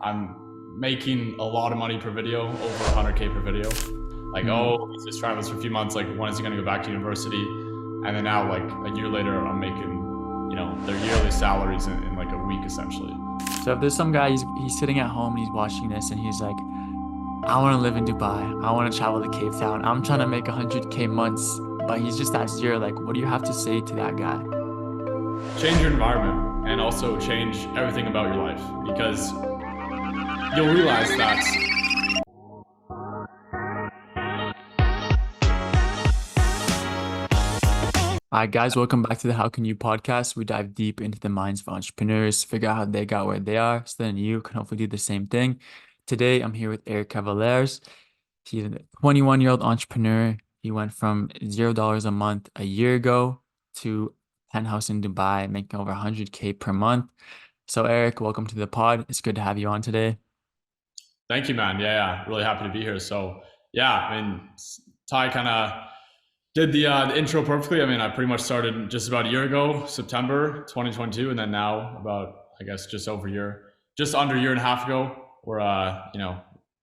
I'm making a lot of money per video, over 100K per video. Like, oh, he's just trying this for a few months. Like, when is he going to go back to university? And then now, like a year later, I'm making, their yearly salaries in like a week, essentially. So if there's some guy, he's sitting at home and he's watching this and he's like, I want to live in Dubai. I want to travel to Cape Town. I'm trying to make 100K months, but he's just at zero. Like, what do you have to say to that guy? Change your environment and also change everything about your life, because you'll realize that Hi guys, welcome back to the How Can You podcast. We dive deep into the minds of entrepreneurs, figure out how they got where they are, so then you can hopefully do the same thing. Today, I'm here with Eric Kavelaars. He's a 21-year-old entrepreneur. He went from $0 a month a year ago to penthouse in Dubai, making over 100K per month. So Eric, welcome to the pod. It's good to have you on today. Thank you, man. Yeah. Really happy to be here. So Ty kind of did the intro perfectly. I pretty much started just about a year ago, September 2022, and then now about, I guess, just under a year and a half ago, we're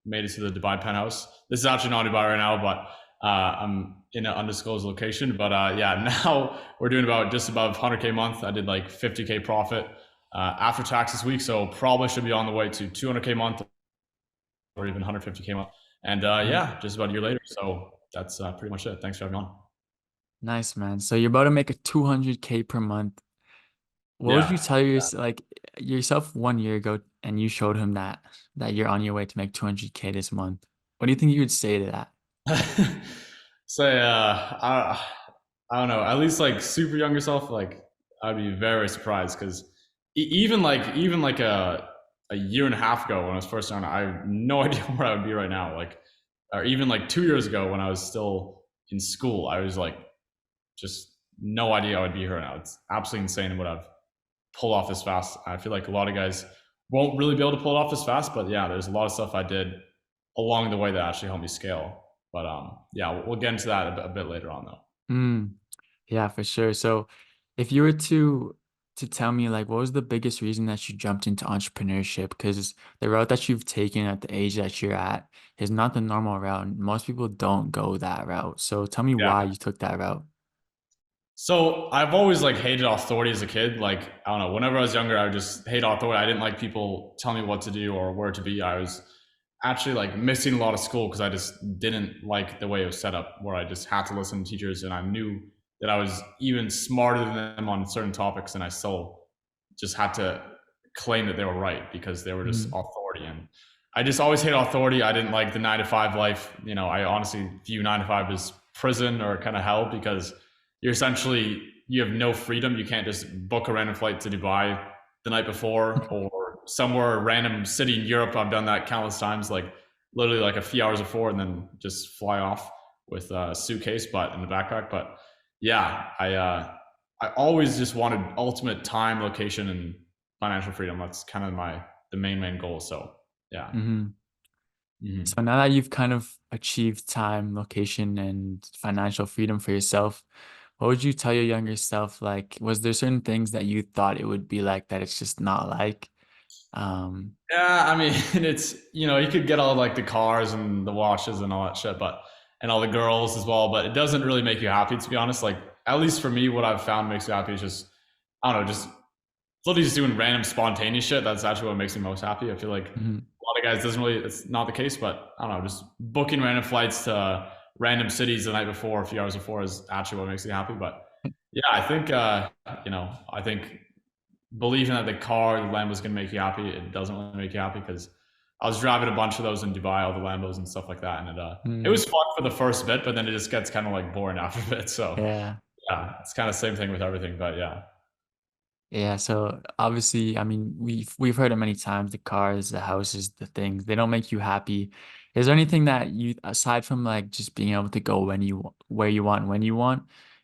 made it to the Dubai penthouse. This is actually not Dubai right now, but I'm in an undisclosed location. But now we're doing just above 100K a month. I did like 50K profit after tax this week, so probably should be on the way to 200K a month or even 150K a month. And just about a year later. So that's pretty much it. Thanks for having me on. Nice, man. So you're about to make a 200K per month. What would you tell yourself 1 year ago, and you showed him that you're on your way to make 200K this month? What do you think you would say to that? I don't know. At least like super younger self, like I'd be very surprised, because even like a year and a half ago when I was first starting, I have no idea where I would be right now. Or even like 2 years ago when I was still in school, I was like, just no idea I would be here now. It's absolutely insane what I've pulled off this fast. I feel like a lot of guys won't really be able to pull it off this fast, but yeah, there's a lot of stuff I did along the way that actually helped me scale. But we'll get into that a bit later on though. Yeah, for sure. So if you were to tell me, like, what was the biggest reason that you jumped into entrepreneurship? Because the route that you've taken at the age that you're at is not the normal route. Most people don't go that route. So tell me why you took that route. So I've always like hated authority as a kid. Like, I don't know, whenever I was younger, I would just hate authority. I didn't like people telling me what to do or where to be. I was actually like missing a lot of school because I just didn't like the way it was set up, where I just had to listen to teachers, and I knew that I was even smarter than them on certain topics, and I still just had to claim that they were right because they were just authority. And I just always hated authority. I didn't like the 9-to-5 life. I honestly view 9-to-5 as prison or kind of hell, because you have no freedom. You can't just book a random flight to Dubai the night before or somewhere, a random city in Europe. I've done that countless times, like literally like a few hours before, and then just fly off with a suitcase, but in the backpack. But yeah, I always just wanted ultimate time, location, and financial freedom. That's kind of the main goal. So yeah. So now that you've kind of achieved time, location, and financial freedom for yourself, what would you tell your younger self? Like, was there certain things that you thought it would be like that it's just not like? It's, you could get all like the cars and the watches and all that shit, and all the girls as well, but it doesn't really make you happy, to be honest. Like, at least for me, what I've found makes me happy is just, I don't know, just literally just doing random spontaneous shit. That's actually what makes me most happy. I feel like a lot of guys it's not the case, but I don't know, just booking random flights to random cities the night before, a few hours before, is actually what makes me happy. But yeah, I think, I think believing that the car, the Lambo, is going to make you happy, it doesn't really make you happy, because I was driving a bunch of those in Dubai, all the Lambos and stuff like that. And it was fun for the first bit, but then it just gets kind of like boring after a bit. So yeah, it's kind of the same thing with everything, but yeah. Yeah, so obviously, we've heard it many times, the cars, the houses, the things, they don't make you happy. Is there anything that you, aside from like just being able to go where you want, when you want,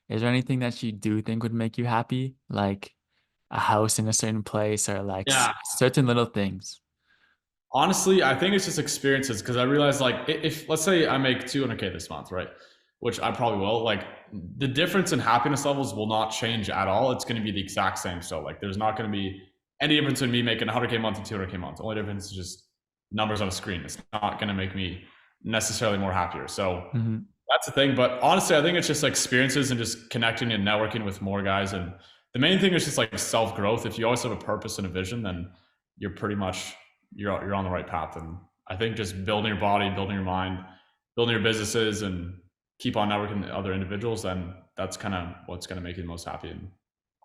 is there anything that you do think would make you happy? Like a house in a certain place, or like certain little things? Honestly, I think it's just experiences, because I realized, like, if let's say I make 200K this month, right? Which I probably will, like, the difference in happiness levels will not change at all. It's going to be the exact same. So like, there's not going to be any difference in me making 100K a month and 200K a month. The only difference is just numbers on a screen. It's not going to make me necessarily more happier. So Mm-hmm. that's the thing. But honestly, I think it's just like experiences and just connecting and networking with more guys. And the main thing is just like self growth. If you always have a purpose and a vision, then you're pretty much you're on the right path. And I think just building your body, building your mind, building your businesses, and keep on networking with other individuals, then that's kind of what's going to make you the most happy and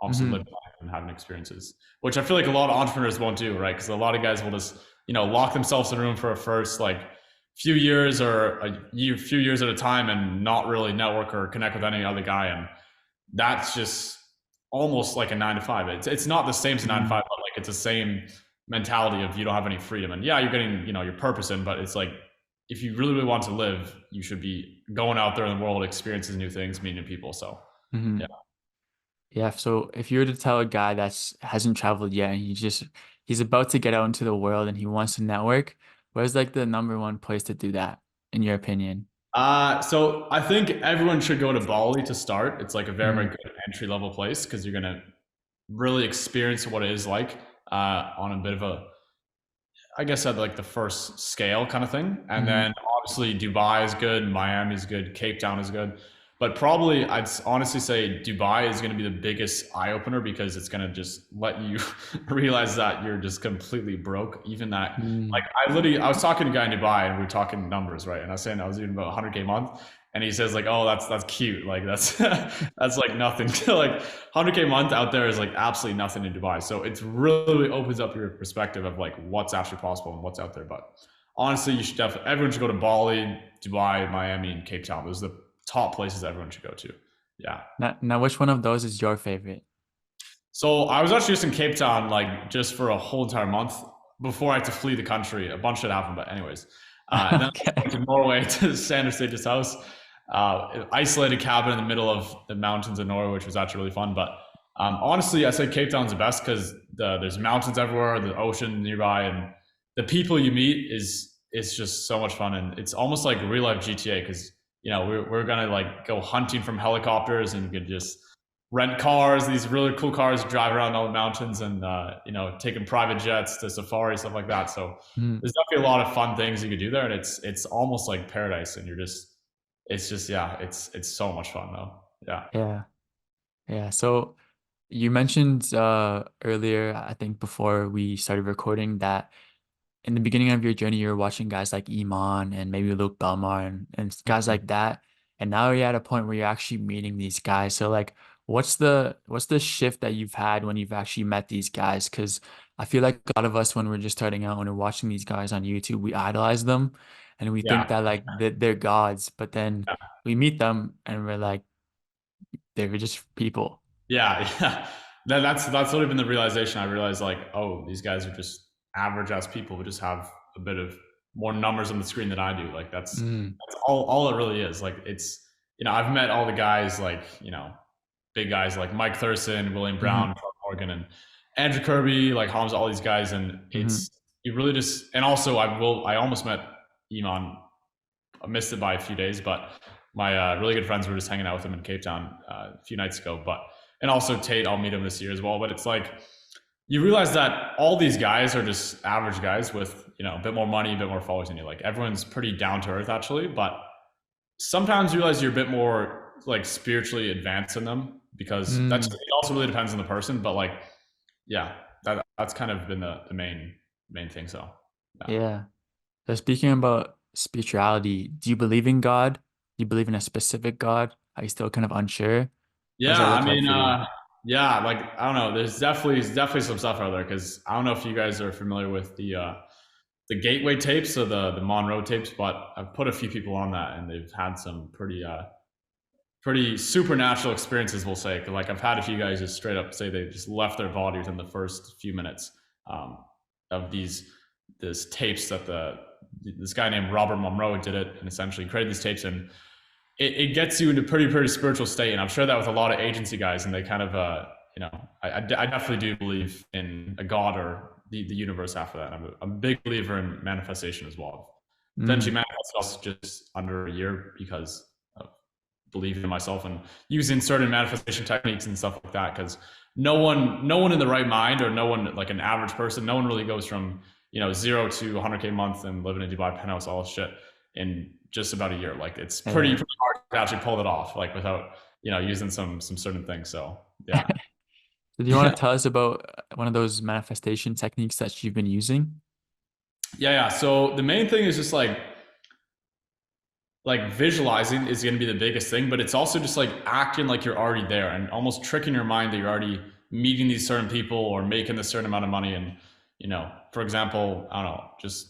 obviously Mm-hmm. live life and having experiences, which I feel like a lot of entrepreneurs won't do, right? Because a lot of guys will just lock themselves in a room for a first like few years or few years at a time and not really network or connect with any other guy, and that's just almost like a 9 to 5. It's not the same as a 9 to 5, but like it's the same mentality of you don't have any freedom. And yeah, you're getting your purpose in, but it's like if you really, really want to live, you should be going out there in the world, experiencing new things, meeting new people. So Mm-hmm. yeah. Yeah, so if you were to tell a guy that's hasn't traveled yet and he's about to get out into the world and he wants to network, where's like the number one place to do that, in your opinion? So I think everyone should go to Bali to start. It's like a very, very Mm-hmm. good entry level place because you're gonna really experience what it is like on a bit of a, I guess, at like the first scale kind of thing. And Mm-hmm. then obviously Dubai is good, Miami is good, Cape Town is good. But probably I'd honestly say Dubai is going to be the biggest eye opener because it's going to just let you realize that you're just completely broke. Even that, like I was talking to a guy in Dubai and we were talking numbers, right? And I was saying I was doing about 100K a month. And he says like, oh, that's cute. Like that's that's like nothing. Like 100K a month out there is like absolutely nothing in Dubai. So it's really opens up your perspective of like what's actually possible and what's out there. But honestly, you should definitely everyone should go to Bali, Dubai, Miami, and Cape Town. Those are the top places everyone should go to. Yeah. Now, which one of those is your favorite? So I was actually just in Cape Town like just for a whole entire month before I had to flee the country. A bunch of shit happened, but anyways. And then I Okay. went to Norway to Sander Stage's house. Isolated cabin in the middle of the mountains of Norway, which was actually really fun. But honestly, I say Cape Town's the best because there's mountains everywhere, the ocean nearby, and the people you meet is just so much fun. And it's almost like real life GTA because we're gonna like go hunting from helicopters and you can just rent cars, these really cool cars, drive around all the mountains, and taking private jets to safari stuff like that. So Mm, there's definitely a lot of fun things you could do there, and it's almost like paradise, and it's just yeah, it's so much fun though. Yeah. yeah. Yeah. So you mentioned earlier, I think before we started recording, that in the beginning of your journey, you're watching guys like Iman and maybe Luke Belmar and guys like that. And now you're at a point where you're actually meeting these guys. So like, what's the shift that you've had when you've actually met these guys? Because I feel like a lot of us, when we're just starting out, when we're watching these guys on YouTube, we idolize them and we think Yeah. that like they're gods, but then we meet them and we're like, they're just people. Yeah, yeah. That's sort of been the realization. I realized like, oh, these guys are just average ass people who just have a bit of more numbers on the screen than I do. Like Mm, that's all it really is. Like it's I've met all the guys like big guys like Mike Thurston, William Brown, hmm Charles Morgan, and Andrew Kirby, like Hamza, all these guys, and hmm it's you really just and also I almost met Iman. I missed it by a few days, but my really good friends were just hanging out with him in Cape Town a few nights ago. But and also Tate, I'll meet him this year as well. But it's like you realize that all these guys are just average guys with a bit more money, a bit more followers than you. Like everyone's pretty down to earth actually, but sometimes you realize you're a bit more like spiritually advanced in them because it also really depends on the person. But like yeah, that's kind of been the main thing. So yeah. Yeah. So speaking about spirituality, do you believe in God? Do you believe in a specific God? Are you still kind of unsure? What does Yeah, that I look like mean, for you? yeah, like I don't know. There's definitely some stuff out there because I don't know if you guys are familiar with the Gateway tapes or the Monroe tapes, but I've put a few people on that and they've had some pretty supernatural experiences. We'll say like I've had a few guys just straight up say they just left their body within the first few minutes um, of this tapes that this guy named Robert Monroe did it and essentially created these tapes and it gets you into pretty spiritual state. And I'm sure that with a lot of agency guys, and they kind of, I definitely do believe in a God or the universe after that. I'm a big believer in manifestation as well. Essentially, Mm, manifested also just under a year because of believing in myself and using certain manifestation techniques and stuff like that. Because no one in the right mind or no one like an average person, no one really goes from 0 to 100K a month and live in a Dubai penthouse, all this shit in just about a year. Like it's Yeah. pretty hard to actually pull it off, like without, using some certain things. So yeah. So do you want to tell us about one of those manifestation techniques that you've been using? Yeah. So the main thing is just like visualizing is going to be the biggest thing, but it's also just like acting like you're already there and almost tricking your mind that you're already meeting these certain people or making a certain amount of money. And, for example, I don't know, just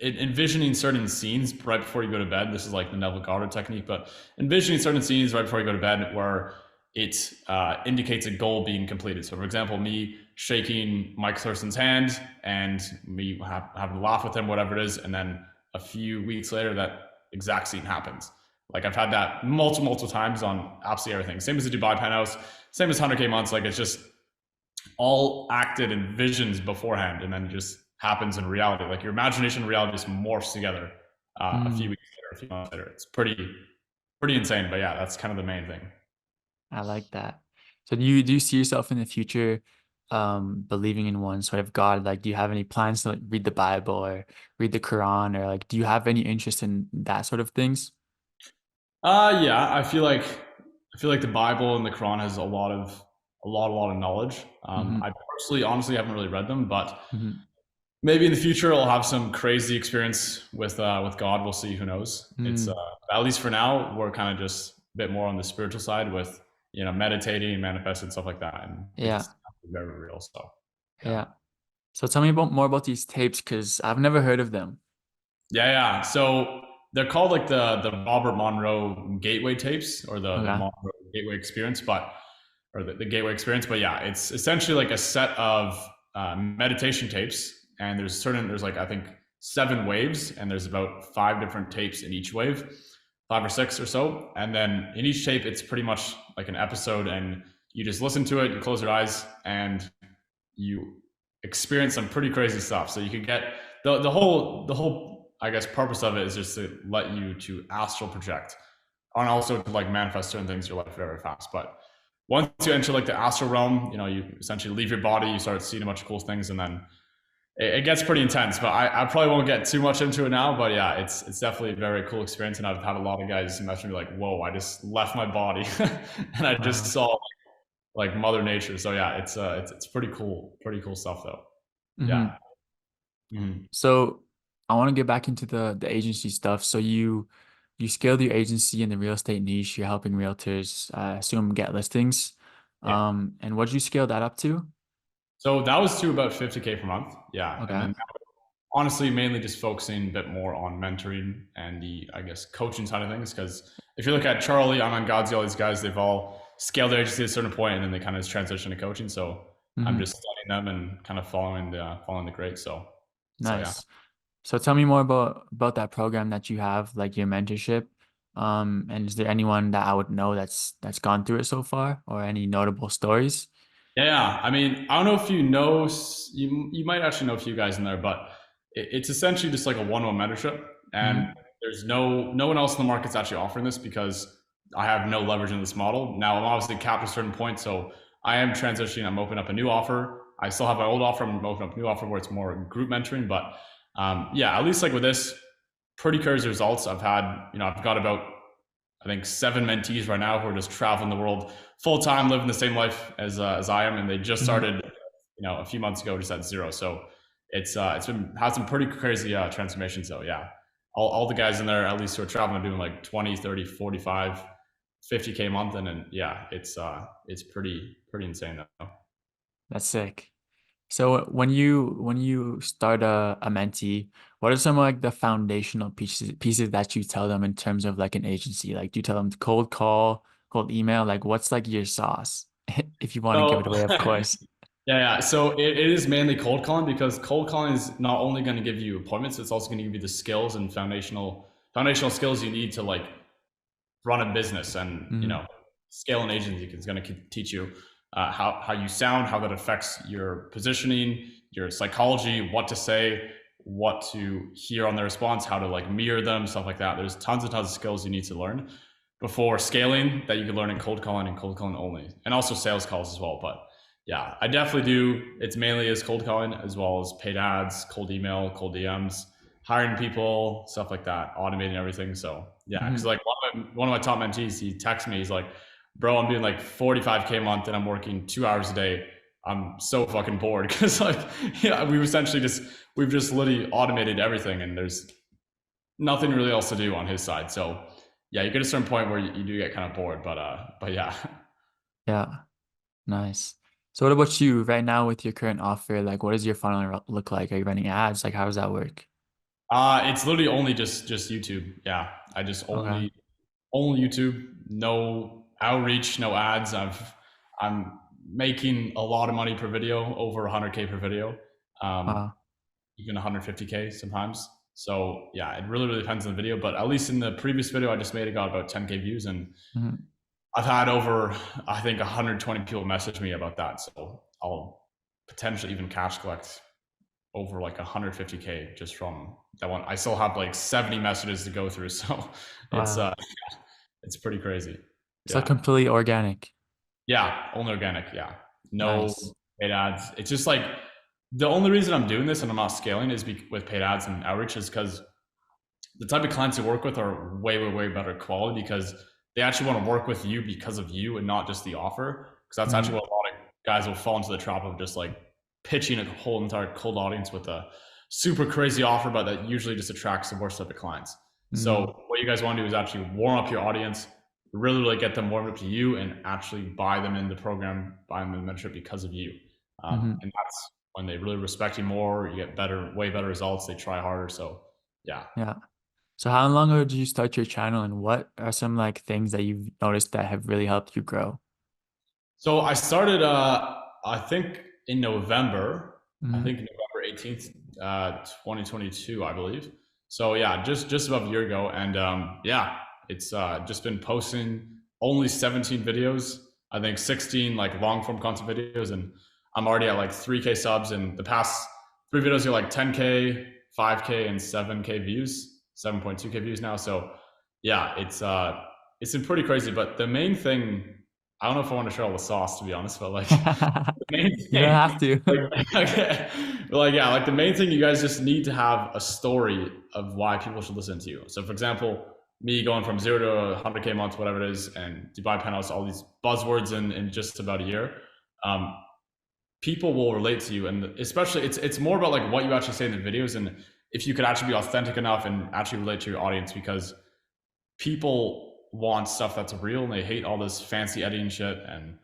envisioning certain scenes right before you go to bed. This is like the Neville Goddard technique, but envisioning certain scenes right before you go to bed where it indicates a goal being completed. So, for example, me shaking Mike Thurston's hand and me having a laugh with him, whatever it is, and then a few weeks later, that exact scene happens. Like I've had that multiple times on absolutely everything. Same as the Dubai penthouse, same as 100K months. Like it's just all acted in visions beforehand and then just happens in reality. Like your imagination and reality just morphs together a few Mm, weeks later, a few months later. It's pretty insane. But yeah, that's kind of the main thing. I like that. So do you see yourself in the future believing in one sort of God? Like do you have any plans to like read the Bible or read the Quran or like do you have any interest in that sort of things? Yeah, I feel like the Bible and the Quran has a lot of knowledge. Hmm. I personally, honestly, haven't really read them, but Hmm. maybe in the future I'll have some crazy experience with God. We'll see. Who knows? It's Mm, at least for now we're kind of just a bit more on the spiritual side with meditating, manifesting stuff like that, and yeah, it's very real. So yeah. yeah. So tell me more about these tapes because I've never heard of them. Yeah. So they're called like the Robert Monroe Gateway tapes or the Okay. Monroe Gateway Experience, or the Gateway Experience. But yeah, it's essentially like a set of meditation tapes, and there's like I think 7 waves, and there's about 5 different tapes in each wave, 5 or 6 or so, and then in each tape it's pretty much like an episode, and you just listen to it, you close your eyes, and you experience some pretty crazy stuff. So you could get the whole I guess purpose of it is just to let you to astral project and also to like manifest certain things in your life very fast. But once you enter like the astral realm, you essentially leave your body, you start seeing a bunch of cool things, and then it gets pretty intense. But I probably won't get too much into it now. But yeah, it's definitely a very cool experience, and I've had a lot of guys message me like, "Whoa, I just left my body, and I just Wow. saw like Mother Nature." So yeah, it's pretty cool stuff though. Hmm. Yeah. Mhm. So I want to get back into the agency stuff. So you scaled your agency in the real estate niche. You're helping realtors, assume get listings. Yeah. And what did you scale that up to? So that was to about 50K per month. Yeah. And Okay. then honestly, mainly just focusing a bit more on mentoring and the, I guess, coaching side of things. Because if you look at Charlie, I'm on Godzi, all these guys, they've all scaled their agency at a certain point and then they kind of just transition to coaching. So I'm Hmm. just studying them and kind of following the great. So yeah. Nice. So tell me more about that program that you have, like your mentorship. And is there anyone that I would know that's gone through it so far, or any notable stories? Yeah. I mean, I don't know if you know, you might actually know a few guys in there, but it's essentially just like a one-on-one mentorship, and Hmm. there's no one else in the market's actually offering this because I have no leverage in this model. Now I'm obviously capped at a certain point, so I am transitioning. I'm opening up a new offer. I still have my old offer. I'm opening up a new offer where it's more group mentoring, but yeah, at least like with this, pretty crazy results. I've got about I think 7 mentees right now who are just traveling the world full time, living the same life as I am, and they just Hmm. started, a few months ago, just at zero. So it's been had some pretty crazy transformations. So yeah, all the guys in there, at least who are traveling, are doing like 20, 30, 45, 50K a month, and then yeah, it's pretty insane though. That's sick. So when you start a mentee, what are some of like the foundational pieces that you tell them in terms of like an agency? Like do you tell them to cold call, cold email? Like what's like your sauce? If you want to give So it away, of course. yeah. So it is mainly cold calling because cold calling is not only going to give you appointments, it's also going to give you the skills and foundational skills you need to like run a business and Hmm. scale an agency is going to teach you how you sound, how that affects your positioning, your psychology, what to say, what to hear on the response, how to like mirror them, stuff like that. There's tons and tons of skills you need to learn before scaling that you can learn in cold calling and cold calling only, and also sales calls as well. But yeah, I definitely do. It's mainly as cold calling as well as paid ads, cold email, cold DMs, hiring people, stuff like that, automating everything. So yeah, because Hmm. like one of my top mentees, he texts me, he's like, "Bro, I'm doing like 45K a month, and I'm working 2 hours a day. I'm so fucking bored because like yeah, we've just literally automated everything, and there's nothing really else to do on his side. So yeah, you get a certain point where you do get kind of bored, but yeah." Yeah, nice. So what about you right now with your current offer? Like, what does your funnel look like? Are you running ads? Like, how does that work? It's literally only just YouTube. Yeah, I just Okay. only YouTube. No outreach, no ads. I'm making a lot of money per video, over 100K per video, um, Wow. even 150K sometimes. So yeah, it really depends on the video. But at least in the previous video I just made, it got about 10K views, and Hmm. I've had over I think 120 people message me about that. So I'll potentially even cash collect over like 150K just from that one. I still have like 70 messages to go through, so it's Wow. uh it's pretty crazy. So Yeah. completely organic. Yeah, only organic, yeah. No Nice. paid ads. It's just like the only reason I'm doing this and I'm not scaling is with paid ads and outreach is because the type of clients you work with are way better quality because they actually want to work with you because of you and not just the offer. Because that's Hmm. actually what a lot of guys will fall into the trap of just like pitching a whole entire cold audience with a super crazy offer, but that usually just attracts the worst type of clients. Hmm. So what you guys want to do is actually warm up your audience, really get them warmed up to you, and actually buy them in the program, buy them in the mentorship because of you. Hmm. And that's when they really respect you more. You get way better results. They try harder. So yeah. Yeah. So how long ago did you start your channel and what are some like things that you've noticed that have really helped you grow? So I started, I think in November, I Hmm. think November 18th, 2022, I believe. So yeah, just about a year ago, and yeah, it's just been posting only 17 videos. I think 16 like long form content videos, and I'm already at like 3K subs, and the past three videos are like 10K, 5K, and 7K views, 7.2K views now. So yeah, it's been pretty crazy. But the main thing, I don't know if I want to share all the sauce to be honest, but like the main You don't have thing, to. like, okay, but like yeah, like the main thing, you guys just need to have a story of why people should listen to you. So for example, me going from 0 to 100K a month, whatever it is, and Dubai penthouse, all these buzzwords in just about a year. Um, People will relate to you, and especially it's more about like what you actually say in the videos, and if you could actually be authentic enough and actually relate to your audience, because people want stuff that's real and they hate all this fancy editing shit. And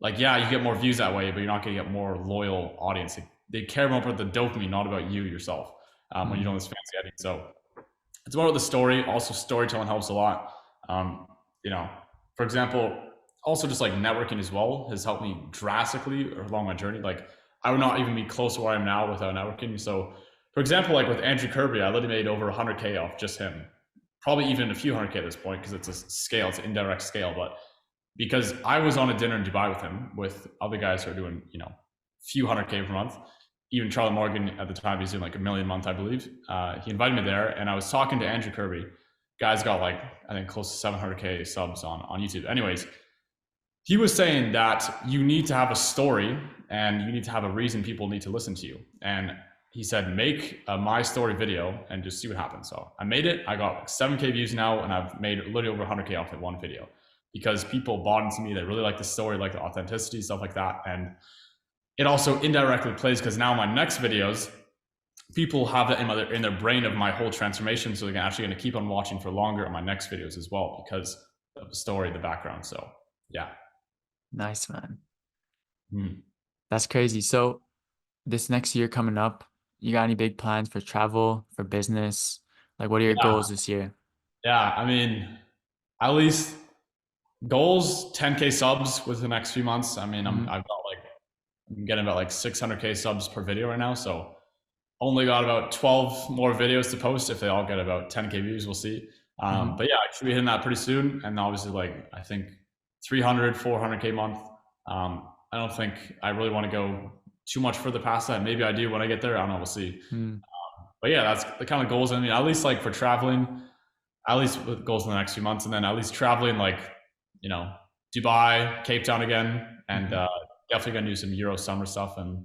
like yeah, you get more views that way, but you're not going to get more loyal audience. They care more about the dopamine, not about you yourself, when you're Hmm. doing this fancy editing. So it's more about the story. Also storytelling helps a lot. um, you know, for example, also just like networking as well has helped me drastically along my journey. Like I would not even be close to where I am now without networking. So for example, like with Andrew Kirby, I literally made over 100K off just him, probably even a few 100K at this point because it's a scale, it's an indirect scale. But because I was on a dinner in Dubai with him with other guys who are doing, few 100K per month. Even Charlie Morgan at the time, he's doing like a million a month, I believe. He invited me there, and I was talking to Andrew Kirby. Guy's got like I think close to 700K subs on YouTube. Anyways, he was saying that you need to have a story and you need to have a reason people need to listen to you. And he said, make a my story video and just see what happens. So I made it. I got like 7K views now, and I've made literally over 100K off that one video because people bought into me. They really like the story, like the authenticity, stuff like that. And it also indirectly plays because now my next videos, people have that in their brain of my whole transformation. So they're actually going to keep on watching for longer on my next videos as well because of the story, the background. So yeah. Nice, man. Mm. That's crazy. So this next year coming up, you got any big plans for travel, for business? Like, what are your Yeah. goals this year? Yeah. I mean, at least goals 10K subs within the next few months. I mean, Hmm. I'm getting about like 600K subs per video right now. So only got about 12 more videos to post. If they all get about 10K views, we'll see. Hmm. But yeah, I should be hitting that pretty soon. And obviously, like, I think 300, 400K month. I don't think I really want to go too much further past that. Maybe I do when I get there. I don't know. We'll see. Hmm. But yeah, that's the kind of goals. I mean, at least like for traveling, at least with goals in the next few months. And then at least traveling like, you know, Dubai, Cape Town again, and Hmm. definitely gonna do some Euro summer stuff and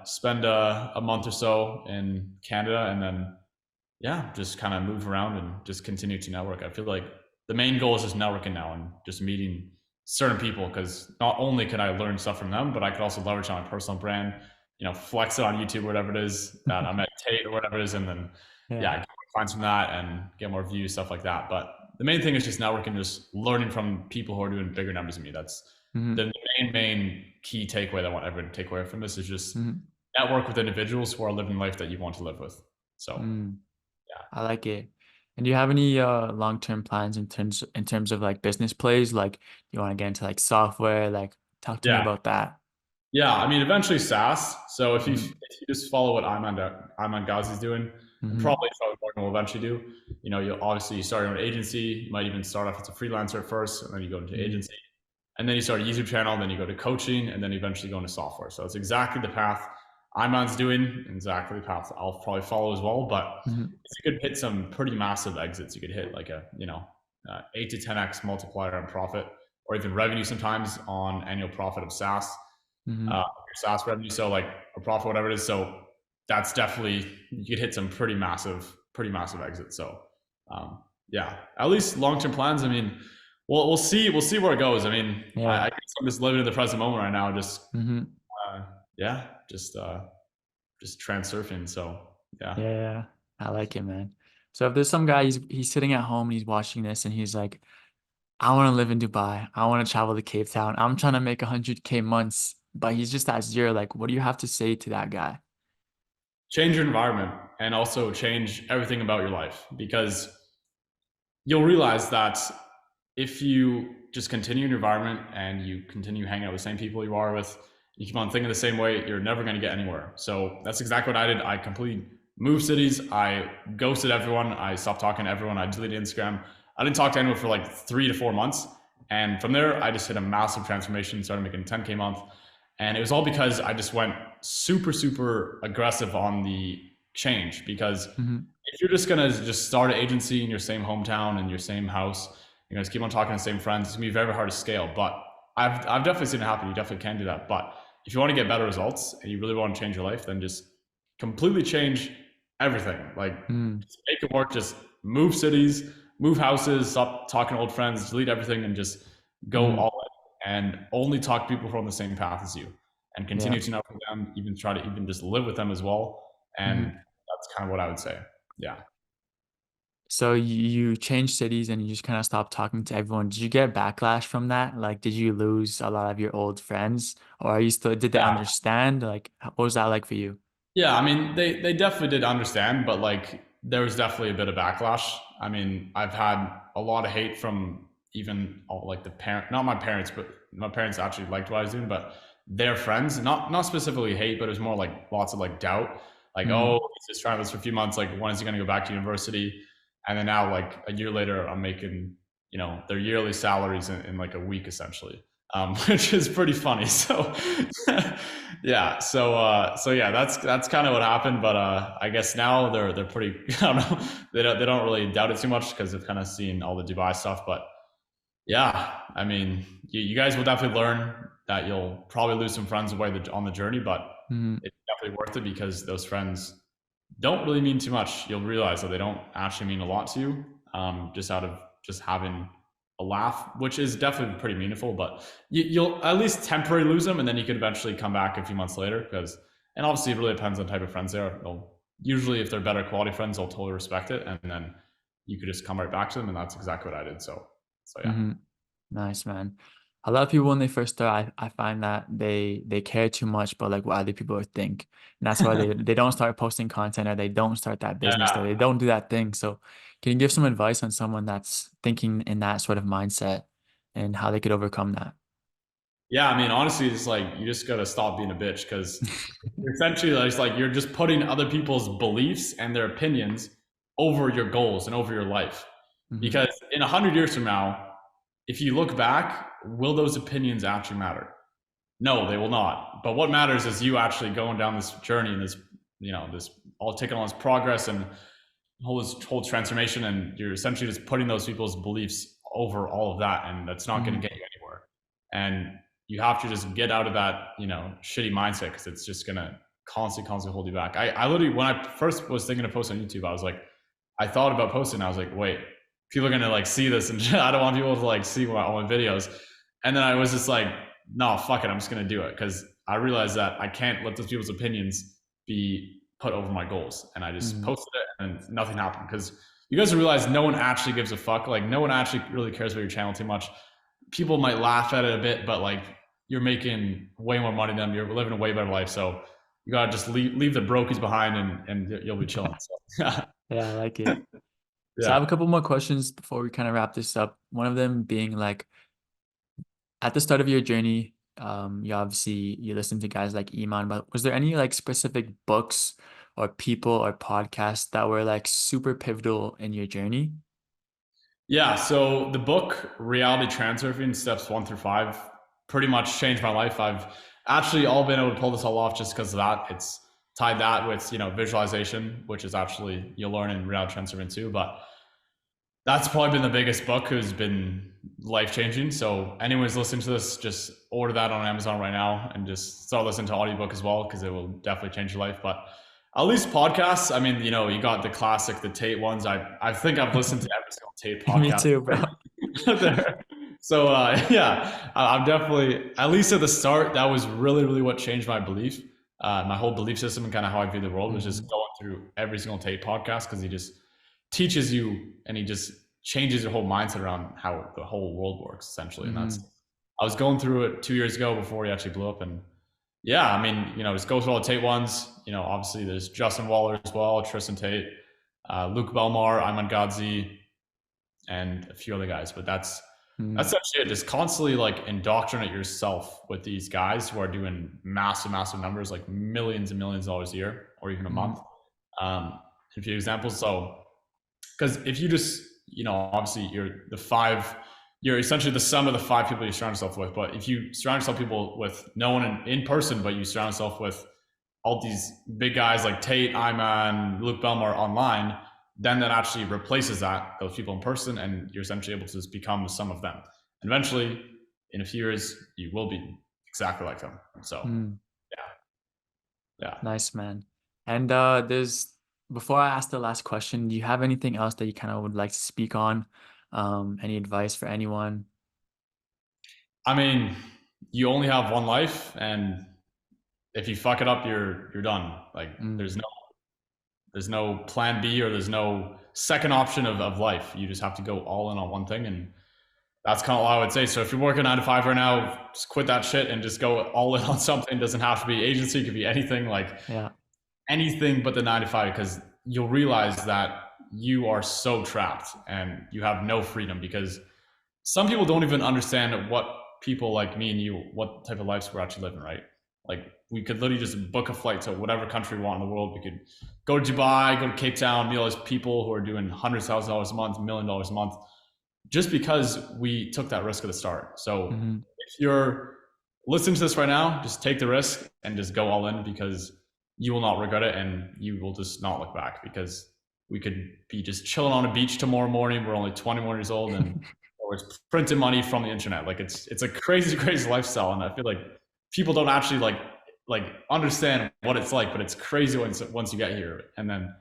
spend a month or so in Canada, and then yeah, just kind of move around and just continue to network. I feel like the main goal is just networking now and just meeting certain people, because not only can I learn stuff from them, but I could also leverage on my personal brand, flex it on YouTube, whatever it is that I'm at Tate or whatever it is, and then Yeah. yeah, get more clients from that and get more views, stuff like that. But the main thing is just networking, just learning from people who are doing bigger numbers than me. That's Hmm. the main key takeaway that I want everyone to take away from this is just Hmm. network with individuals who are living life that you want to live with. So Mm, yeah. I like it. And do you have any long-term plans in terms of like business plays? Like you want to get into like software? Like talk to me Yeah. about that. Yeah. I mean, eventually SaaS. So if Hmm. you just follow what Ayman Ghazi's doing, and Hmm. probably Morgan will eventually do, you'll obviously start your own agency. You might even start off as a freelancer at first, and then you go into Hmm. agency. And then you start a YouTube channel, then you go to coaching, and then eventually go into software. So it's exactly the path Iman's doing, and exactly the path I'll probably follow as well. But Hmm. you could hit some pretty massive exits. You could hit like a 8 to 10x multiplier on profit, or even revenue sometimes on annual profit of SaaS, Hmm. your SaaS revenue. So like a profit, whatever it is. So that's definitely, you could hit some pretty massive exits. So um, yeah, at least long term plans. I mean, we'll see. We'll see where it goes. I mean, I Yeah. guess I'm just living in the present moment right now. Just Hmm. uh, yeah, just transurfing. So yeah. Yeah. Yeah. I like it, man. So if there's some guy he's sitting at home and he's watching this and he's like, I want to live in Dubai. I want to travel to Cape Town. I'm trying to make 100K months, but he's just at zero. Like, what do you have to say to that guy? Change your environment and also change everything about your life, because you'll realize that if you just continue in your environment and you continue hanging out with the same people you are with, you keep on thinking the same way, you're never going to get anywhere. So that's exactly what I did. I completely moved cities. I ghosted everyone. I stopped talking to everyone. I deleted Instagram. I didn't talk to anyone for like 3 to 4 months. And from there, I just hit a massive transformation, started making 10K a month. And it was all because I just went super, super aggressive on the change. Because Hmm. if you're just gonna just start an agency in your same hometown and your same house, you're gonna just keep on talking to the same friends. It's gonna be very hard to scale. But I've definitely seen it happen. You definitely can do that. But if you want to get better results and you really want to change your life, then just completely change everything. Like Mm, just make it work. Just move cities, move houses, stop talking to old friends, delete everything, and just go mm, all in and only talk to people who are on the same path as you, and yeah. continue to know them. Even try to even just live with them as well. And Hmm. that's kind of what I would say. Yeah. So you changed cities and you just kind of stopped talking to everyone. Did you get backlash from that? Like, did you lose a lot of your old friends, or are you still, did they Yeah. understand? Like, what was that like for you? Yeah. I mean, they definitely did understand, but like there was definitely a bit of backlash. I mean, I've had a lot of hate from even all, like the parent, not my parents, but my parents actually liked what I was doing, but their friends, not specifically hate, but it was more like lots of like doubt. Like, oh, Hmm. he's just trying this for a few months. Like, when is he going to go back to university? And then now, like a year later, I'm making, their yearly salaries in like a week essentially, which is pretty funny. So yeah, so yeah, that's kind of what happened. But I guess now they're pretty. I don't know. They don't really doubt it too much because they've kind of seen all the Dubai stuff. But yeah, I mean, you guys will definitely learn that you'll probably lose some friends away on the journey, but Hmm. it's definitely worth it because those friends don't really mean too much. You'll realize that they don't actually mean a lot to you, just out of just having a laugh, which is definitely pretty meaningful. But you'll at least temporarily lose them, and then you could eventually come back a few months later. Because, and obviously, it really depends on the type of friends they are. They'll usually, if they're better quality friends, they'll totally respect it, and then you could just come right back to them, and that's exactly what I did. So yeah. Hmm. Nice, man. A lot of people when they first start, I find that they care too much about like what other people would think. And that's why they don't start posting content or they don't start that business or Yeah. they don't do that thing. So can you give some advice on someone that's thinking in that sort of mindset and how they could overcome that? Yeah, I mean, honestly, it's like you just gotta stop being a bitch, because essentially it's like you're just putting other people's beliefs and their opinions over your goals and over your life. Hmm. Because in 100 years from now, if you look back, will those opinions actually matter? No, they will not. But what matters is you actually going down this journey and this, this all taking on this progress and whole transformation, and you're essentially just putting those people's beliefs over all of that, and that's not going to Hmm. get you anywhere. And you have to just get out of that, shitty mindset, because it's just gonna constantly hold you back. I literally, when I first was thinking of posting on YouTube, I was like, I thought about posting. I was like, wait, people are gonna like see this, and I don't want people to like see all my videos. And then I was just like, no, fuck it, I'm just gonna do it, because I realized that I can't let those people's opinions be put over my goals. And I just posted it, and nothing happened, because you guys realize no one actually gives a fuck. Like, no one actually really cares about your channel too much. People might laugh at it a bit, but like, you're making way more money than them. You're living a way better life. So you gotta just leave the brokies behind, and you'll be chilling. So, Yeah, I like it. So I have a yeah. couple more questions before we kind of wrap this up. One of them being like, at the start of your journey, you listen to guys like Iman, but was there any like specific books or people or podcasts that were like super pivotal in your journey? Yeah, so the book Reality Transurfing Steps 1 through 5 pretty much changed my life. I've actually all been able to pull this all off just because of that. It's tied that with visualization, which is actually you'll learn in Reality Transurfing too. But that's probably been the biggest book, who's been life changing. So anyone who's listening to this, just order that on Amazon right now and just start listening to audiobook as well, because it will definitely change your life. But at least podcasts, I mean, you got the classic, the Tate ones. I think I've listened to every single Tate Me podcast too, bro. there. So yeah, I'm definitely, at least at the start, that was really what changed my belief, my whole belief system, and kind of how I view the world, was just going through every single Tate podcast, because he just teaches you, and he just changes your whole mindset around how the whole world works, essentially. And I was going through it 2 years ago before he actually blew up. And yeah, I mean, just go through all the Tate ones. Obviously there's Justin Waller as well, Tristan Tate, Luke Belmar, Ayman Gadzi, and a few other guys. But that's actually it. Just constantly like indoctrinate yourself with these guys who are doing massive numbers, like millions and millions of dollars a year or even a month. A few examples. So, because if you just, obviously you're essentially the sum of the 5 people you surround yourself with. But if you surround yourself with no one in person, but you surround yourself with all these big guys like Tate, Iman, Luke Belmar online, then that actually replaces those people in person, and you're essentially able to just become the sum of them. And eventually, in a few years, you will be exactly like them. So, yeah. Nice, man. And before I ask the last question, do you have anything else that you kind of would like to speak on? Any advice for anyone? I mean, you only have one life, and if you fuck it up, you're done. Like, there's no plan B, or there's no second option of life. You just have to go all in on one thing, and that's kind of all I would say. So if you're working 9 to 5 right now, just quit that shit and just go all in on something. It doesn't have to be agency, it could be anything, like anything but the 9 to 5, because you'll realize that you are so trapped and you have no freedom, because some people don't even understand what people like me and you, what type of lives we're actually living, right? Like, we could literally just book a flight to whatever country we want in the world. We could go to Dubai, go to Cape Town, meet all these people who are doing $100,000 a month, $1 million a month, just because we took that risk at the start. So if you're listening to this right now, just take the risk and just go all in, because you will not regret it, and you will just not look back, because we could be just chilling on a beach tomorrow morning. We're only 21 years old, and we're printing money from the internet. Like, it's a crazy lifestyle. And I feel like people don't actually like understand what it's like, but it's crazy once you get here, and then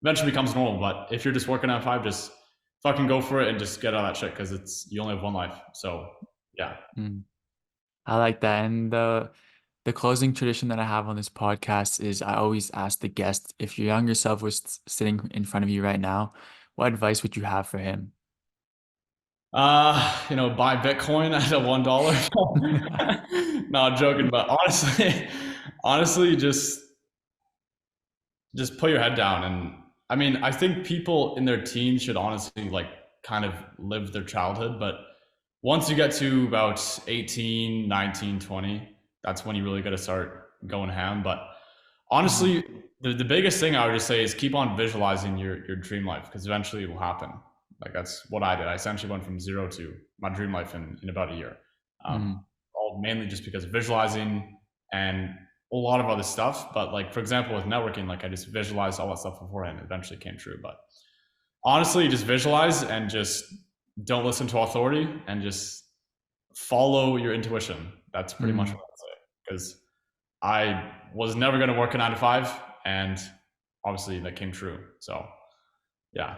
eventually becomes normal. But if you're just working on 5, just fucking go for it and just get out of that shit, because you only have one life. So yeah. I like that. And the closing tradition that I have on this podcast is I always ask the guest, if your younger self was sitting in front of you right now, what advice would you have for him? Buy Bitcoin at a $1. No, I'm joking. But honestly, just put your head down. And I mean, I think people in their teens should honestly like kind of live their childhood. But once you get to about 18, 19, 20, that's when you really got to start going ham. But honestly, the biggest thing I would just say is keep on visualizing your dream life, because eventually it will happen. Like, that's what I did. I essentially went from 0 to my dream life in about a year. All mainly just because of visualizing and a lot of other stuff. But like, for example, with networking, like, I just visualized all that stuff beforehand. It eventually came true. But honestly, just visualize and just don't listen to authority, and just follow your intuition. That's pretty much Mm, what I'd say. Because I was never going to work a 9 to 5, and obviously that came true. So yeah.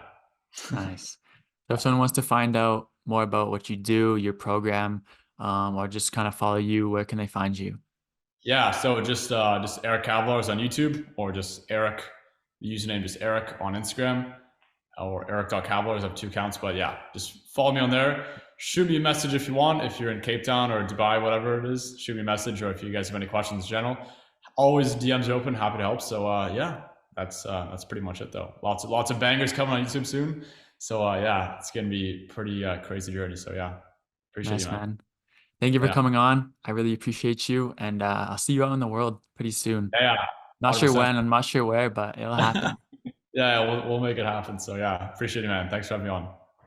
nice. So if someone wants to find out more about what you do, your program, or just kind of follow you, where can they find you? Yeah, so just Eric Kavelaars on YouTube, or just Eric, the username just Eric on Instagram, or Eric.Kavelaars. I have two accounts, but yeah, just follow me on there. Shoot me a message if you want. If you're in Cape Town or Dubai, whatever it is, shoot me a message. Or if you guys have any questions in general, always DMs are open. Happy to help. So yeah, that's pretty much it though. Lots of bangers coming on YouTube soon. So yeah, it's gonna be pretty crazy journey. So yeah, appreciate you, Nice, man. man. Thank you for Yeah, coming on. I really appreciate you, and I'll see you out in the world pretty soon. yeah, yeah, Not hundred sure percent. when, I'm not sure where, but it'll happen. Yeah, we'll make it happen. So yeah, appreciate it, man. Thanks for having me on.